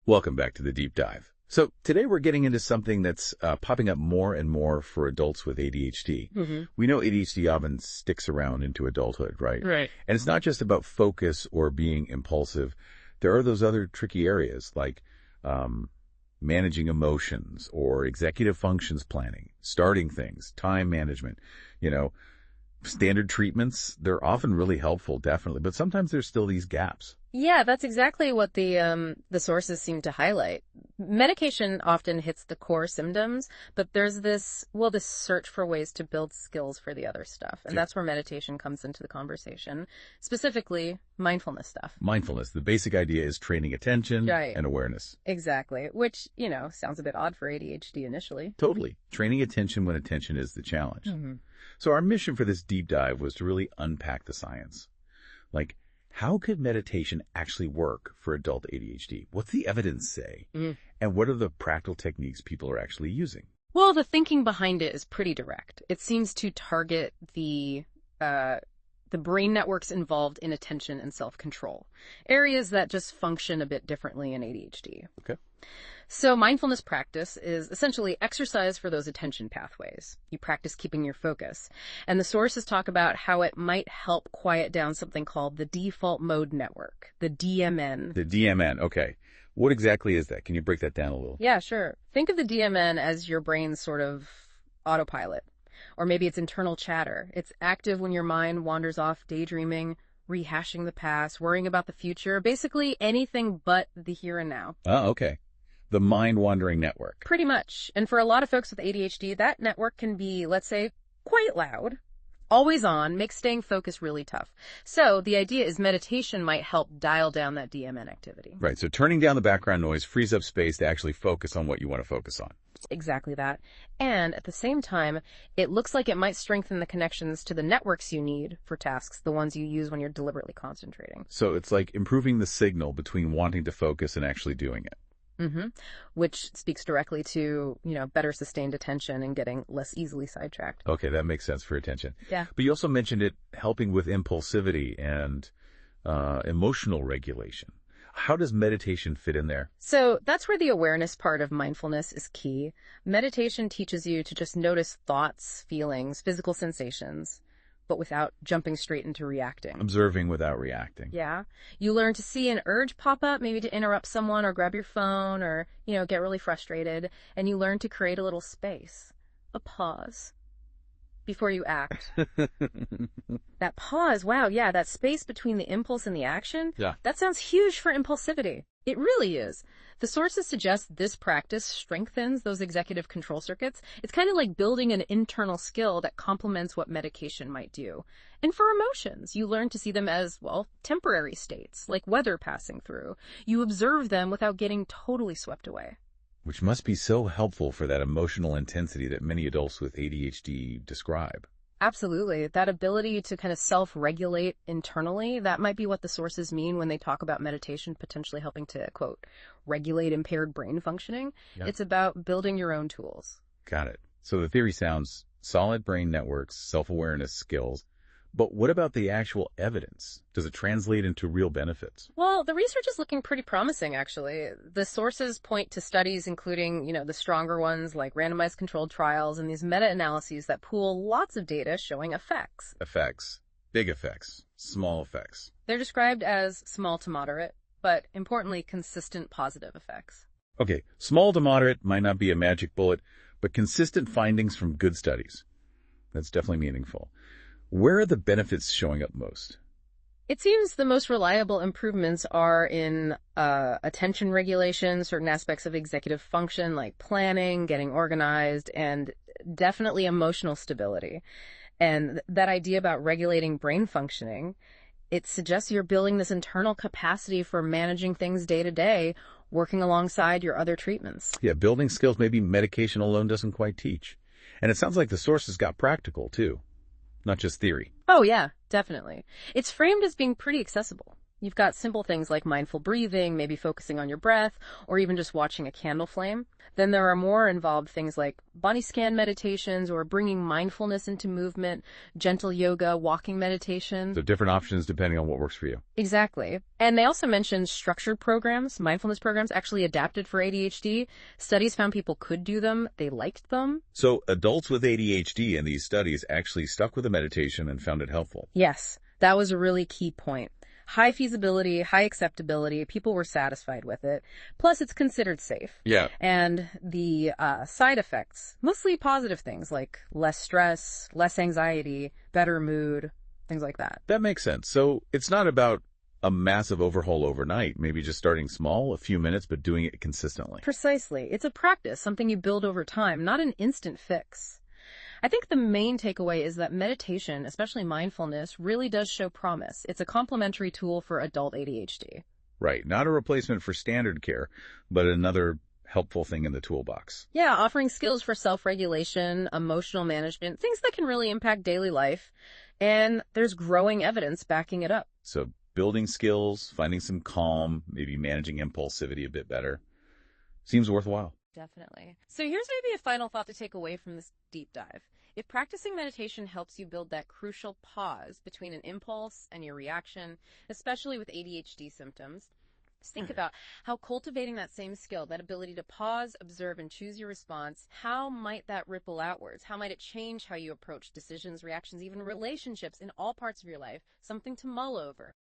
Welcome back to the deep dive. So today we're getting into something that's popping up more and more for adults with ADHD. We know ADHD often sticks around into adulthood, right? Right. And it's not just about focus or being impulsive. There are those other tricky areas like managing emotions or executive functions planning, starting things, time management, you know, standard treatments. They're often really helpful, definitely, but sometimes there's still these gaps. Yeah, that's exactly what the sources seem to highlight. Medication often hits the core symptoms, but there's this search for ways to build skills for the other stuff. And that's where meditation comes into the conversation, specifically mindfulness stuff. Mindfulness, the basic idea is training attention and awareness. Exactly, which, sounds a bit odd for ADHD initially. Totally. Training attention when attention is the challenge. So our mission for this deep dive was to really unpack the science. Like, how could meditation actually work for adult ADHD? What's the evidence say? And what are the practical techniques people are actually using? Well, the thinking behind it is pretty direct. It seems to target the brain networks involved in attention and self-control, areas that just function a bit differently in ADHD. Okay. So mindfulness practice is essentially exercise for those attention pathways. You practice keeping your focus. And the sources talk about how it might help quiet down something called the default mode network, the DMN. The DMN, okay. What exactly is that? Can you break that down a little? Yeah, sure. Think of the DMN as your brain's sort of autopilot, or maybe it's internal chatter. It's active when your mind wanders off daydreaming, rehashing the past, worrying about the future, basically anything but the here and now. Oh, okay. The mind-wandering network. Pretty much. And for a lot of folks with ADHD, that network can be, let's say, quite loud, always on, makes staying focused really tough. So the idea is meditation might help dial down that DMN activity. Right. So turning down the background noise frees up space to actually focus on what you want to focus on. Exactly that. And at the same time, it looks like it might strengthen the connections to the networks you need for tasks, the ones you use when you're deliberately concentrating. So it's like improving the signal between wanting to focus and actually doing it. Which speaks directly to, better sustained attention and getting less easily sidetracked. Okay, that makes sense for attention. Yeah. But you also mentioned it helping with impulsivity and emotional regulation. How does meditation fit in there? So that's where the awareness part of mindfulness is key. Meditation teaches you to just notice thoughts, feelings, physical sensations, but without jumping straight into reacting. Observing without reacting. Yeah. You learn to see an urge pop up, maybe to interrupt someone or grab your phone or, get really frustrated. And you learn to create a little space, a pause, before you act. That pause, wow, yeah, that space between the impulse and the action, that sounds huge for impulsivity. It really is. The sources suggest this practice strengthens those executive control circuits. It's kind of like building an internal skill that complements what medication might do. And for emotions, you learn to see them as, temporary states, like weather passing through. You observe them without getting totally swept away. Which must be so helpful for that emotional intensity that many adults with ADHD describe. Absolutely. That ability to kind of self-regulate internally, that might be what the sources mean when they talk about meditation potentially helping to, quote, regulate impaired brain functioning. Yeah. It's about building your own tools. Got it. So the theory sounds solid brain networks, self-awareness skills. But what about the actual evidence? Does it translate into real benefits? Well, the research is looking pretty promising, actually. The sources point to studies including, the stronger ones like randomized controlled trials and these meta-analyses that pool lots of data showing effects. Effects. Big effects. Small effects. They're described as small to moderate, but importantly, consistent positive effects. Okay, small to moderate might not be a magic bullet, but consistent findings from good studies. That's definitely meaningful. Where are the benefits showing up most? It seems the most reliable improvements are in attention regulation, certain aspects of executive function like planning, getting organized, and definitely emotional stability. And that idea about regulating brain functioning, it suggests you're building this internal capacity for managing things day to day, working alongside your other treatments. Yeah, building skills maybe medication alone doesn't quite teach. And it sounds like the sources got practical, too. Not just theory. Oh, yeah, definitely. It's framed as being pretty accessible. You've got simple things like mindful breathing, maybe focusing on your breath, or even just watching a candle flame. Then there are more involved things like body scan meditations or bringing mindfulness into movement, gentle yoga, walking meditation. So different options depending on what works for you. Exactly. And they also mentioned structured programs, mindfulness programs actually adapted for ADHD. Studies found people could do them. They liked them. So adults with ADHD in these studies actually stuck with the meditation and found it helpful. Yes, that was a really key point. High feasibility, high acceptability. People were satisfied with it. Plus, it's considered safe. Yeah. And the side effects, mostly positive things like less stress, less anxiety, better mood, things like that. That makes sense. So it's not about a massive overhaul overnight, maybe just starting small, a few minutes, but doing it consistently. Precisely. It's a practice, something you build over time, not an instant fix. I think the main takeaway is that meditation, especially mindfulness, really does show promise. It's a complementary tool for adult ADHD. Right. Not a replacement for standard care, but another helpful thing in the toolbox. Yeah, offering skills for self-regulation, emotional management, things that can really impact daily life. And there's growing evidence backing it up. So building skills, finding some calm, maybe managing impulsivity a bit better, seems worthwhile. Definitely. So here's maybe a final thought to take away from this deep dive. If practicing meditation helps you build that crucial pause between an impulse and your reaction, especially with ADHD symptoms, just think about how cultivating that same skill, that ability to pause, observe, and choose your response, how might that ripple outwards? How might it change how you approach decisions, reactions, even relationships in all parts of your life? Something to mull over.